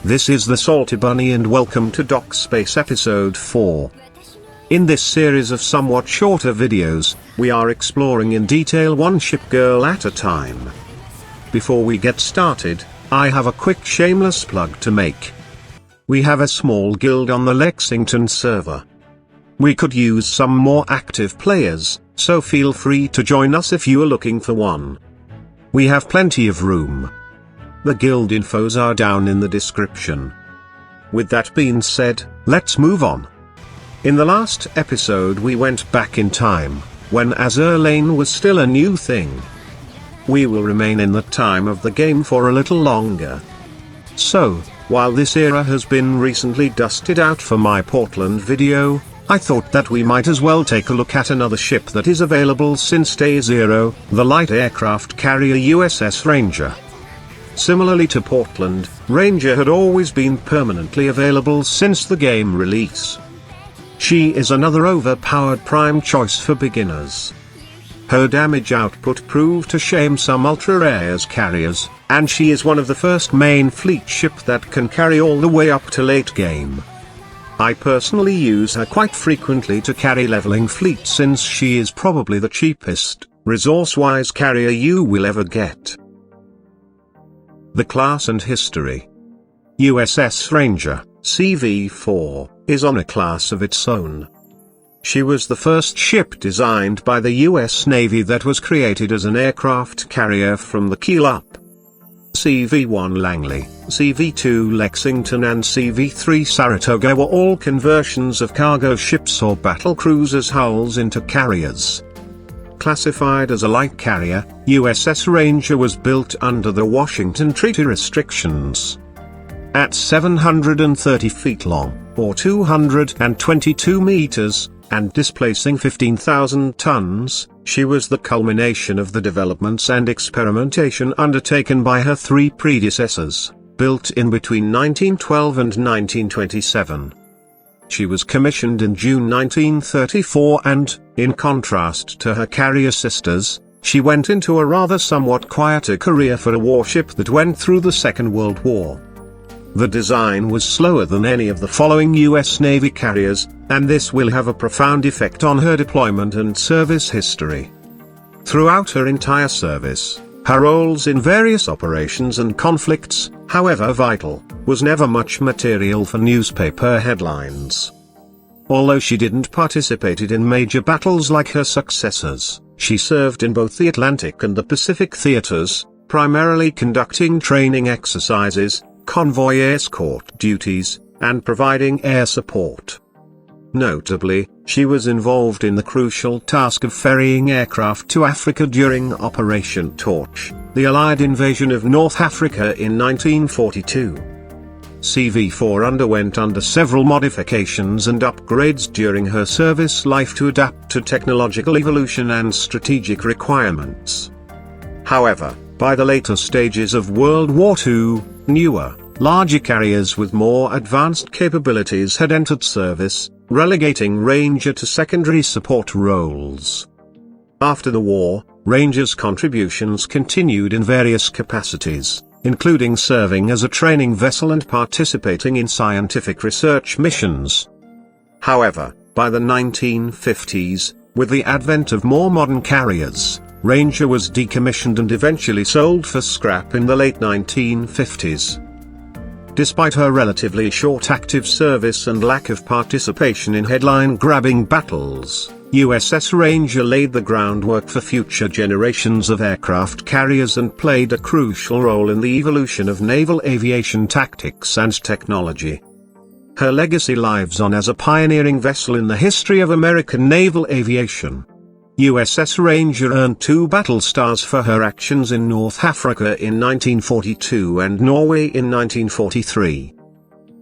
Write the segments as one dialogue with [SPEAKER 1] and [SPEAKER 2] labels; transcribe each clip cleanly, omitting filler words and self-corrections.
[SPEAKER 1] This is the SaltyBunny and welcome to Dockspace episode 4. In this series of somewhat shorter videos, we are exploring in detail one ship girl at a time. Before we get started, I have a quick shameless plug to make. We have a small guild on the Lexington server. We could use some more active players, so feel free to join us if you are looking for one. We have plenty of room. The guild infos are down in the description. With that being said, let's move on. In the last episode we went back in time, when Azur Lane was still a new thing. We will remain in the time of the game for a little longer. So, while this era has been recently dusted out for my Portland video, I thought that we might as well take a look at another ship that is available since day zero, the light aircraft carrier USS Ranger. Similarly to Portland, Ranger had always been permanently available since the game release. She is another overpowered prime choice for beginners. Her damage output proved to shame some ultra-rare carriers, and she is one of the first main fleet ship that can carry all the way up to late game. I personally use her quite frequently to carry leveling fleet since she is probably the cheapest, resource-wise carrier you will ever get. The class and history. USS Ranger, CV-4, is on a class of its own. She was the first ship designed by the US Navy that was created as an aircraft carrier from the keel up. CV-1 Langley, CV-2 Lexington and CV-3 Saratoga were all conversions of cargo ships or battle cruisers' hulls into carriers. Classified as a light carrier, USS Ranger was built under the Washington Treaty restrictions. At 730 feet long, or 222 meters, and displacing 15,000 tons, she was the culmination of the developments and experimentation undertaken by her three predecessors, built in between 1912 and 1927. She was commissioned in June 1934 and, in contrast to her carrier sisters, she went into a rather somewhat quieter career for a warship that went through the Second World War. The design was slower than any of the following US Navy carriers, and this will have a profound effect on her deployment and service history. Throughout her entire service, her roles in various operations and conflicts, however vital, was never much material for newspaper headlines. Although she didn't participate in major battles like her successors, she served in both the Atlantic and the Pacific theaters, primarily conducting training exercises, convoy escort duties, and providing air support. Notably, she was involved in the crucial task of ferrying aircraft to Africa during Operation Torch, the Allied invasion of North Africa in 1942. CV-4 underwent several modifications and upgrades during her service life to adapt to technological evolution and strategic requirements. However, by the later stages of World War II, newer, larger carriers with more advanced capabilities had entered service, relegating Ranger to secondary support roles. After the war, Ranger's contributions continued in various capacities, including serving as a training vessel and participating in scientific research missions. However, by the 1950s, with the advent of more modern carriers, Ranger was decommissioned and eventually sold for scrap in the late 1950s. Despite her relatively short active service and lack of participation in headline-grabbing battles, USS Ranger laid the groundwork for future generations of aircraft carriers and played a crucial role in the evolution of naval aviation tactics and technology. Her legacy lives on as a pioneering vessel in the history of American naval aviation. USS Ranger earned 2 battle stars for her actions in North Africa in 1942 and Norway in 1943.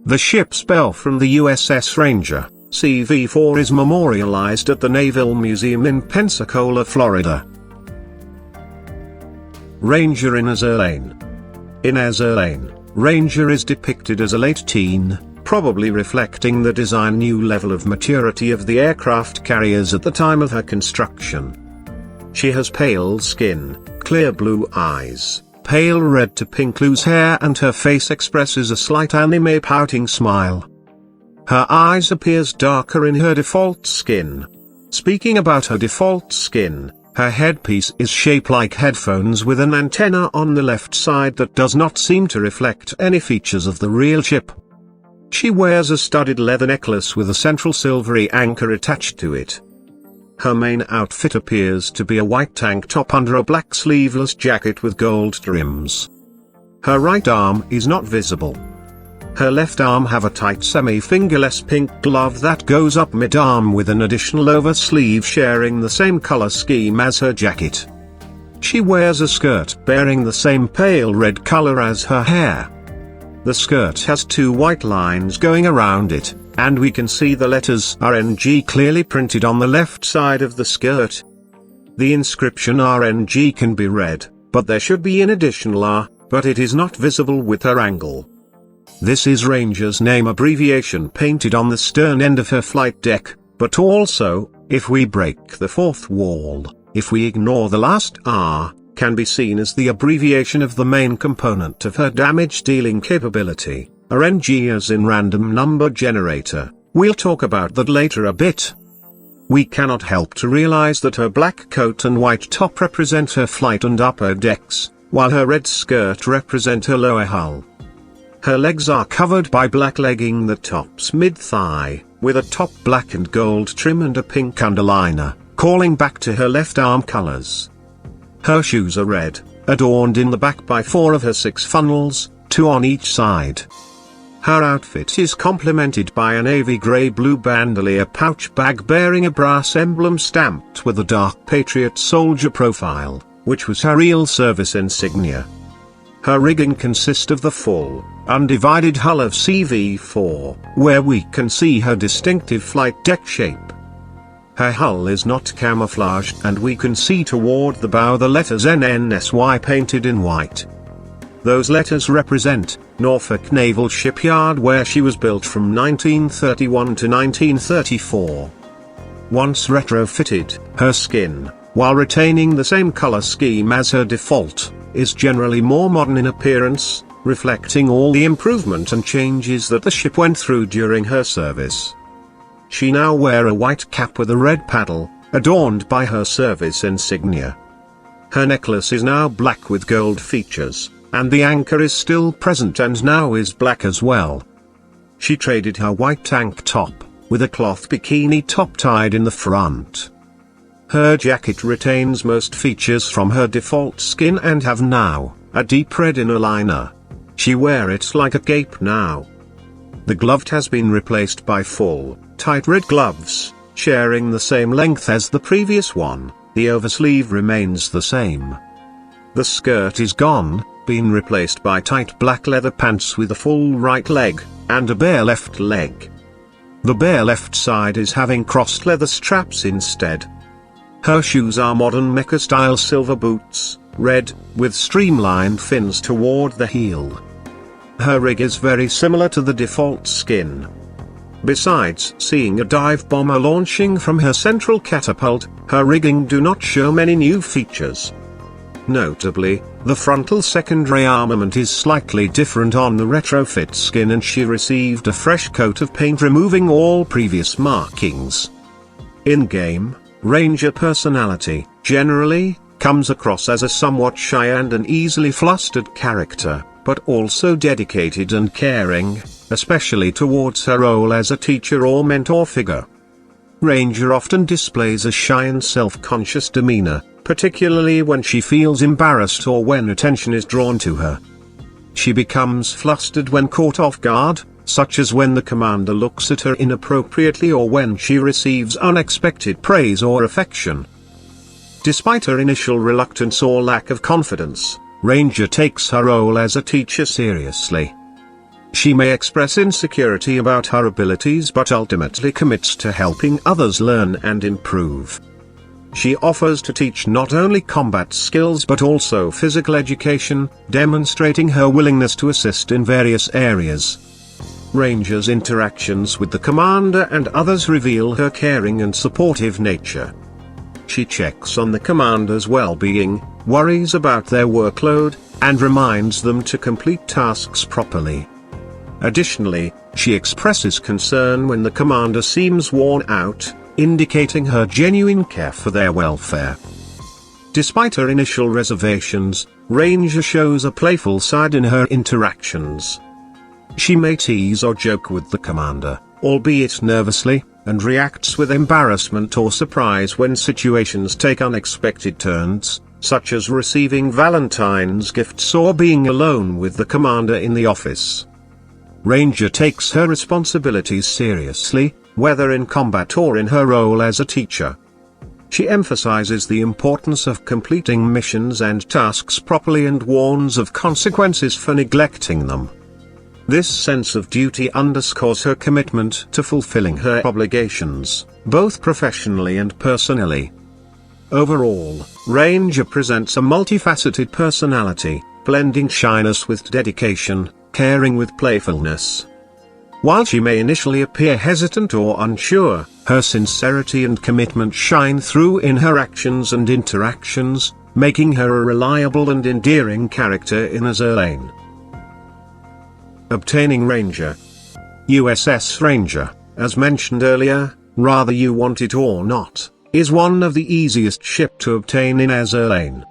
[SPEAKER 1] The ship's bell from the USS Ranger, CV-4, is memorialized at the Naval Museum in Pensacola, Florida. Ranger in Azur Lane. In Azur Lane, Ranger is depicted as a late teen, probably reflecting the design new level of maturity of the aircraft carriers at the time of her construction. She has pale skin, clear blue eyes, pale red to pink loose hair, and her face expresses a slight anime pouting smile. Her eyes appears darker in her default skin. Speaking about her default skin, her headpiece is shaped like headphones with an antenna on the left side that does not seem to reflect any features of the real ship. She wears a studded leather necklace with a central silvery anchor attached to it. Her main outfit appears to be a white tank top under a black sleeveless jacket with gold trims. Her right arm is not visible. Her left arm have a tight semi-fingerless pink glove that goes up mid-arm with an additional oversleeve sharing the same color scheme as her jacket. She wears a skirt bearing the same pale red color as her hair. The skirt has two white lines going around it, and we can see the letters RNG clearly printed on the left side of the skirt. The inscription RNG can be read, but there should be an additional R, but it is not visible with her angle. This is Ranger's name abbreviation painted on the stern end of her flight deck, but also, if we break the fourth wall, if we ignore the last R, can be seen as the abbreviation of the main component of her damage-dealing capability, RNG as in random number generator. We'll talk about that later a bit. We cannot help to realize that her black coat and white top represent her flight and upper decks, while her red skirt represent her lower hull. Her legs are covered by black legging that tops mid-thigh, with a top black and gold trim and a pink underliner, calling back to her left arm colors. Her shoes are red, adorned in the back by 4 of her 6 funnels, 2 on each side. Her outfit is complemented by a navy grey-blue bandolier pouch bag bearing a brass emblem stamped with a dark Patriot soldier profile, which was her real service insignia. Her rigging consists of the full, undivided hull of CV-4, where we can see her distinctive flight deck shape. Her hull is not camouflaged and we can see toward the bow the letters NNSY painted in white. Those letters represent Norfolk Naval Shipyard, where she was built from 1931 to 1934. Once retrofitted, her skin, while retaining the same color scheme as her default, is generally more modern in appearance, reflecting all the improvement and changes that the ship went through during her service. She now wears a white cap with a red paddle, adorned by her service insignia. Her necklace is now black with gold features, and the anchor is still present and now is black as well. She traded her white tank top, with a cloth bikini top tied in the front. Her jacket retains most features from her default skin and have now a deep red inner liner. She wears it like a cape now. The glove has been replaced by full, tight red gloves, sharing the same length as the previous one. The oversleeve remains the same. The skirt is gone, being replaced by tight black leather pants with a full right leg, and a bare left leg. The bare left side is having crossed leather straps instead. Her shoes are modern mecha-style silver boots, red, with streamlined fins toward the heel. Her rig is very similar to the default skin. Besides seeing a dive bomber launching from her central catapult, her rigging do not show many new features. Notably, the frontal secondary armament is slightly different on the retrofit skin, and she received a fresh coat of paint removing all previous markings. In-game, Ranger personality, generally, comes across as a somewhat shy and an easily flustered character, but also dedicated and caring, especially towards her role as a teacher or mentor figure. Ranger often displays a shy and self-conscious demeanor, particularly when she feels embarrassed or when attention is drawn to her. She becomes flustered when caught off guard, such as when the commander looks at her inappropriately or when she receives unexpected praise or affection. Despite her initial reluctance or lack of confidence, Ranger takes her role as a teacher seriously. She may express insecurity about her abilities but ultimately commits to helping others learn and improve. She offers to teach not only combat skills but also physical education, demonstrating her willingness to assist in various areas. Ranger's interactions with the commander and others reveal her caring and supportive nature. She checks on the commander's well-being, worries about their workload, and reminds them to complete tasks properly. Additionally, she expresses concern when the commander seems worn out, indicating her genuine care for their welfare. Despite her initial reservations, Ranger shows a playful side in her interactions. She may tease or joke with the commander, albeit nervously, and reacts with embarrassment or surprise when situations take unexpected turns, such as receiving Valentine's gifts or being alone with the commander in the office. Ranger takes her responsibilities seriously, whether in combat or in her role as a teacher. She emphasizes the importance of completing missions and tasks properly and warns of consequences for neglecting them. This sense of duty underscores her commitment to fulfilling her obligations, both professionally and personally. Overall, Ranger presents a multifaceted personality, blending shyness with dedication, caring with playfulness. While she may initially appear hesitant or unsure, her sincerity and commitment shine through in her actions and interactions, making her a reliable and endearing character in Azur Lane. Obtaining Ranger. USS Ranger, as mentioned earlier, whether you want it or not, is one of the easiest ships to obtain in Azur Lane.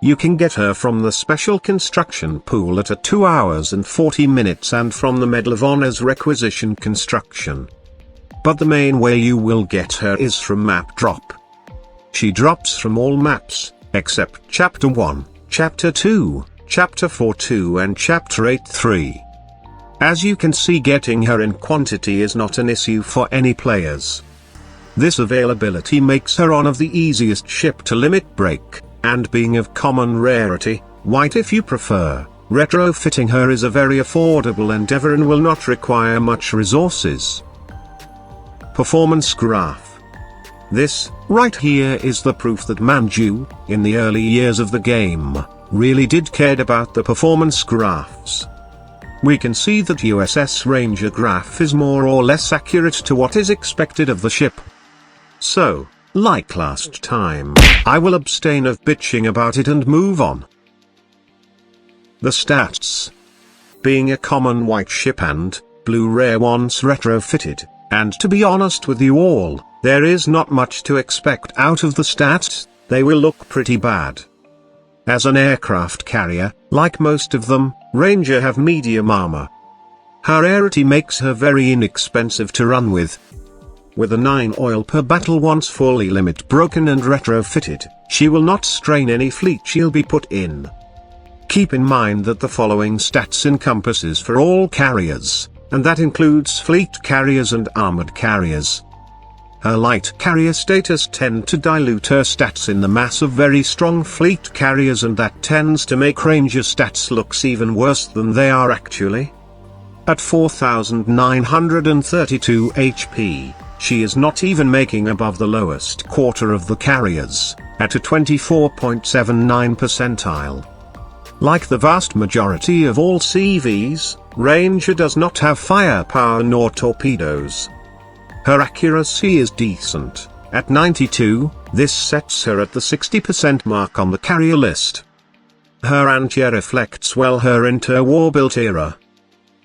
[SPEAKER 1] You can get her from the Special Construction Pool at 2 hours and 40 minutes and from the Medal of Honor's Requisition Construction. But the main way you will get her is from map drop. She drops from all maps, except Chapter 1, Chapter 2, Chapter 4-2 and Chapter 8-3. As you can see, getting her in quantity is not an issue for any players. This availability makes her one of the easiest ship to limit break, and being of common rarity, white if you prefer, retrofitting her is a very affordable endeavor and will not require much resources. Performance graph. This, right here, is the proof that Manju, in the early years of the game, really did care about the performance graphs. We can see that USS Ranger graph is more or less accurate to what is expected of the ship. So, like last time, I will abstain of bitching about it and move on. The stats. Being a common white ship and blue rare once retrofitted, and to be honest with you all, there is not much to expect out of the stats. They will look pretty bad. As an aircraft carrier, like most of them, Ranger have medium armor. Her rarity makes her very inexpensive to run with. With a 9 oil per battle once fully limit broken and retrofitted, she will not strain any fleet she'll be put in. Keep in mind that the following stats encompasses for all carriers, and that includes fleet carriers and armored carriers. Her light carrier status tend to dilute her stats in the mass of very strong fleet carriers, and that tends to make Ranger stats looks even worse than they are actually. At 4,932 HP, she is not even making above the lowest quarter of the carriers, at a 24.79 percentile. Like the vast majority of all CVs, Ranger does not have firepower nor torpedoes. Her accuracy is decent, at 92, this sets her at the 60% mark on the carrier list. Her anti-air reflects well her interwar built era.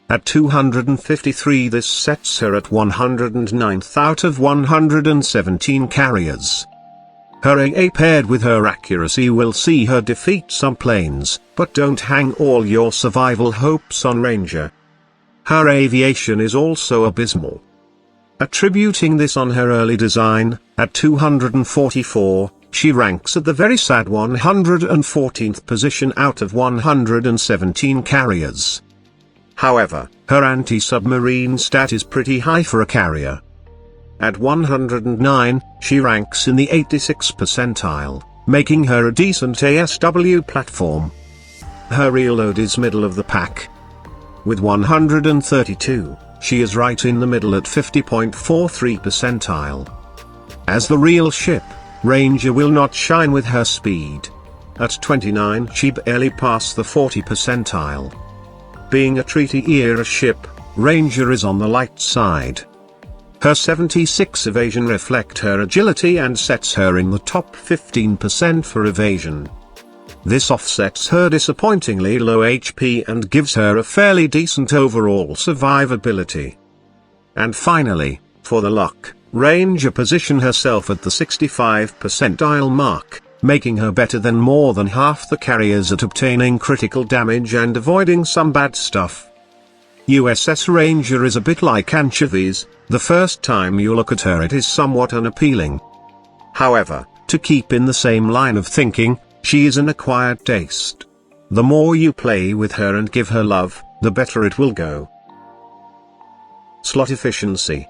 [SPEAKER 1] At 253, this sets her at 109th out of 117 carriers. Her AA paired with her accuracy will see her defeat some planes, but don't hang all your survival hopes on Ranger. Her aviation is also abysmal. Attributing this on her early design, at 244, she ranks at the very sad 114th position out of 117 carriers. However, her anti-submarine stat is pretty high for a carrier. At 109, she ranks in the 86th percentile, making her a decent ASW platform. Her reload is middle of the pack. With 132, she is right in the middle at 50.43 percentile. As the real ship, Ranger will not shine with her speed. At 29, she barely passed the 40 percentile. Being a treaty era ship, Ranger is on the light side. Her 76 evasion reflect her agility and sets her in the top 15% for evasion. This offsets her disappointingly low HP and gives her a fairly decent overall survivability. And finally, for the luck, Ranger position herself at the 65th percentile mark, making her better than more than half the carriers at obtaining critical damage and avoiding some bad stuff. USS Ranger is a bit like anchovies. The first time you look at her it is somewhat unappealing. However, to keep in the same line of thinking, she is an acquired taste. The more you play with her and give her love, the better it will go. Slot efficiency.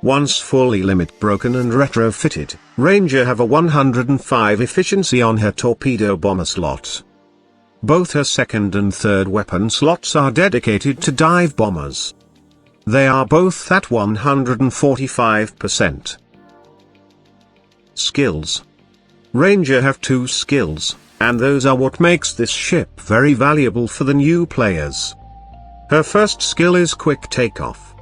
[SPEAKER 1] Once fully limit broken and retrofitted, Ranger have a 105 efficiency on her torpedo bomber slot. Both her second and third weapon slots are dedicated to dive bombers. They are both at 145%. Skills. Ranger have 2 skills, and those are what makes this ship very valuable for the new players. Her first skill is quick takeoff.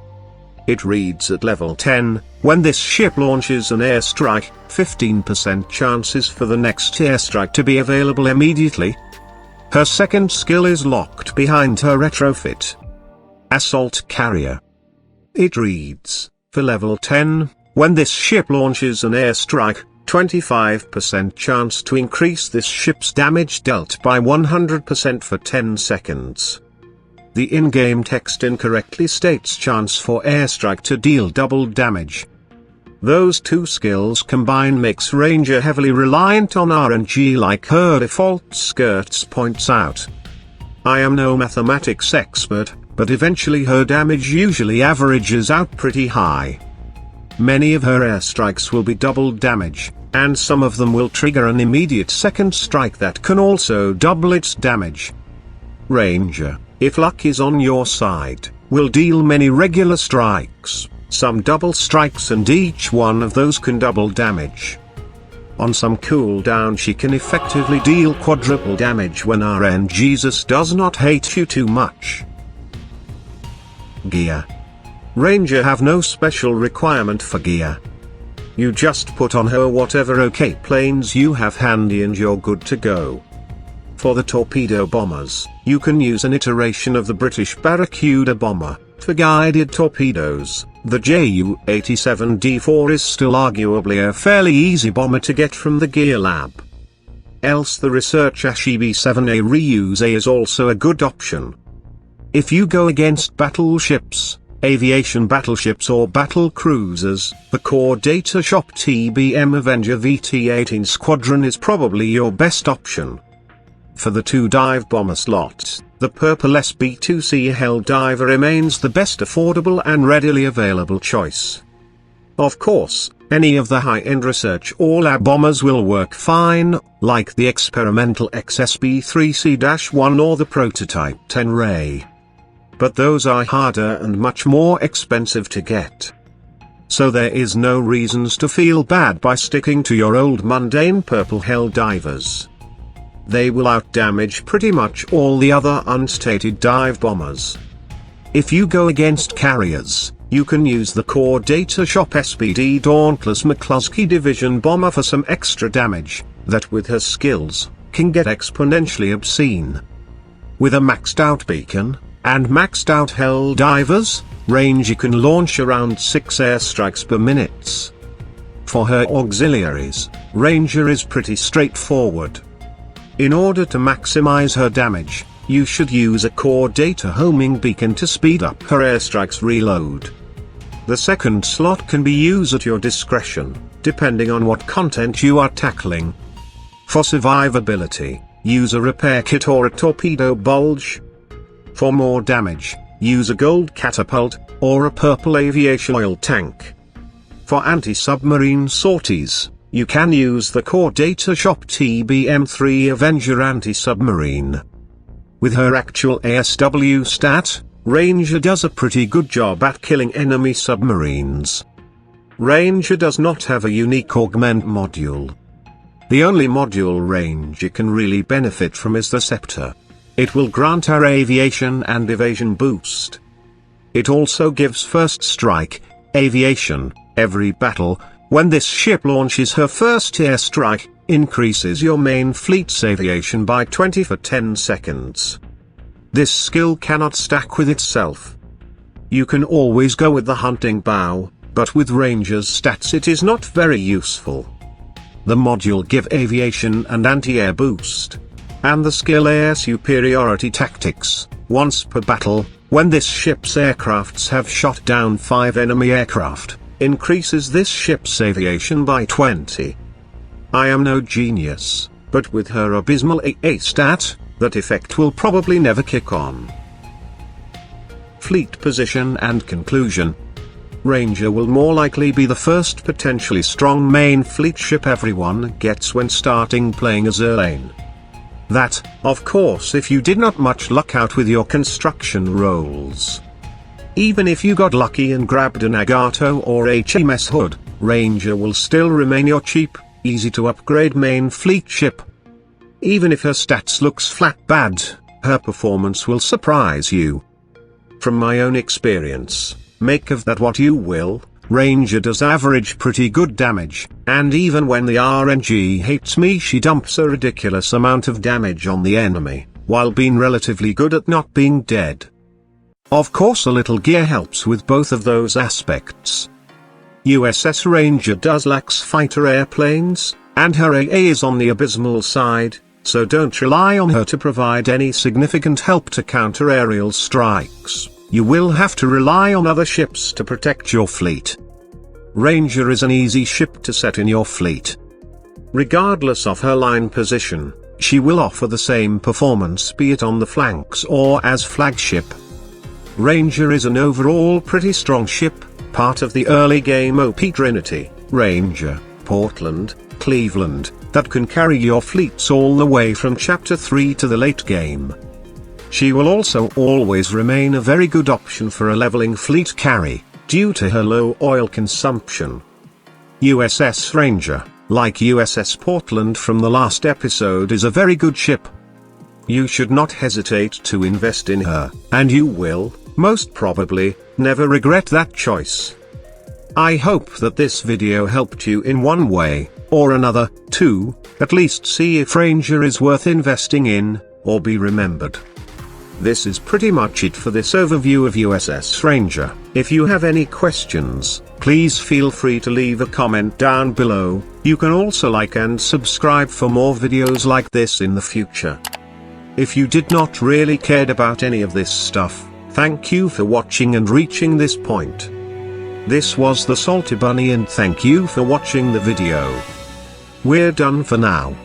[SPEAKER 1] It reads at level 10, when this ship launches an airstrike, 15% chances for the next airstrike to be available immediately. Her second skill is locked behind her retrofit. Assault Carrier. It reads, for level 10, when this ship launches an airstrike, 25% chance to increase this ship's damage dealt by 100% for 10 seconds. The in-game text incorrectly states chance for airstrike to deal double damage. Those 2 skills combined makes Ranger heavily reliant on RNG like her default skirts points out. I am no mathematics expert, but eventually her damage usually averages out pretty high. Many of her airstrikes will be double damage, and some of them will trigger an immediate second strike that can also double its damage. Ranger, if luck is on your side, will deal many regular strikes, some double strikes, and each one of those can double damage. On some cooldown she can effectively deal quadruple damage when RNGesus does not hate you too much. Gear. Ranger have no special requirement for gear. You just put on her whatever OK planes you have handy and you're good to go. For the torpedo bombers, you can use an iteration of the British Barracuda bomber. For guided torpedoes, the Ju-87D4 is still arguably a fairly easy bomber to get from the gear lab. Else the Research B-7A Reuse A is also a good option. If you go against battleships, aviation battleships or battle cruisers, the Core Data Shop TBM Avenger VT-18 Squadron is probably your best option. For the 2 dive bomber slots, the purple SB-2C Helldiver remains the best affordable and readily available choice. Of course, any of the high-end research or lab bombers will work fine, like the experimental XSB-3C-1 or the prototype 10 Ray. But those are harder and much more expensive to get. So there is no reasons to feel bad by sticking to your old mundane purple Helldivers. They will outdamage pretty much all the other unstated dive bombers. If you go against carriers, you can use the Core Data Shop SPD Dauntless McCluskey Division bomber for some extra damage, that with her skills, can get exponentially obscene. With a maxed out beacon, and maxed out Helldivers, Ranger can launch around 6 airstrikes per minute. For her auxiliaries, Ranger is pretty straightforward. In order to maximize her damage, you should use a core data homing beacon to speed up her airstrike's reload. The second slot can be used at your discretion, depending on what content you are tackling. For survivability, use a repair kit or a torpedo bulge. For more damage, use a gold catapult, or a purple aviation oil tank. For anti-submarine sorties, you can use the Core Data Shop TBM-3 Avenger Anti-Submarine. With her actual ASW stat, Ranger does a pretty good job at killing enemy submarines. Ranger does not have a unique augment module. The only module Ranger can really benefit from is the Scepter. It will grant her aviation and evasion boost. It also gives first strike, Aviation. Every battle, when this ship launches her first airstrike, increases your main fleet's aviation by 20 for 10 seconds. This skill cannot stack with itself. You can always go with the hunting bow, but with Ranger's stats it is not very useful. The module give aviation and anti-air boost. And the skill Air Superiority Tactics, once per battle, when this ship's aircrafts have shot down 5 enemy aircraft, increases this ship's aviation by 20. I am no genius, but with her abysmal AA stat, that effect will probably never kick on. Fleet position and conclusion. Ranger will more likely be the first potentially strong main fleet ship everyone gets when starting playing Azur Lane. That, of course, if you did not much luck out with your construction rolls. Even if you got lucky and grabbed an Nagato or HMS Hood, Ranger will still remain your cheap, easy to upgrade main fleet ship. Even if her stats looks flat bad, her performance will surprise you. From my own experience, make of that what you will, Ranger does average pretty good damage, and even when the RNG hates me she dumps a ridiculous amount of damage on the enemy, while being relatively good at not being dead. Of course a little gear helps with both of those aspects. USS Ranger does lacks fighter airplanes, and her AA is on the abysmal side, so don't rely on her to provide any significant help to counter aerial strikes. You will have to rely on other ships to protect your fleet. Ranger is an easy ship to set in your fleet. Regardless of her line position, she will offer the same performance be it on the flanks or as flagship. Ranger is an overall pretty strong ship, part of the early game OP Trinity, Ranger, Portland, Cleveland, that can carry your fleets all the way from Chapter 3 to the late game. She will also always remain a very good option for a leveling fleet carry, due to her low oil consumption. USS Ranger, like USS Portland from the last episode, is a very good ship. You should not hesitate to invest in her, and you will, most probably, never regret that choice. I hope that this video helped you in one way, or another, to, at least see if Ranger is worth investing in, or be remembered. This is pretty much it for this overview of USS Ranger. If you have any questions, please feel free to leave a comment down below. You can also like and subscribe for more videos like this in the future. If you did not really cared about any of this stuff, thank you for watching and reaching this point. This was the SaltyBunny and thank you for watching the video. We're done for now.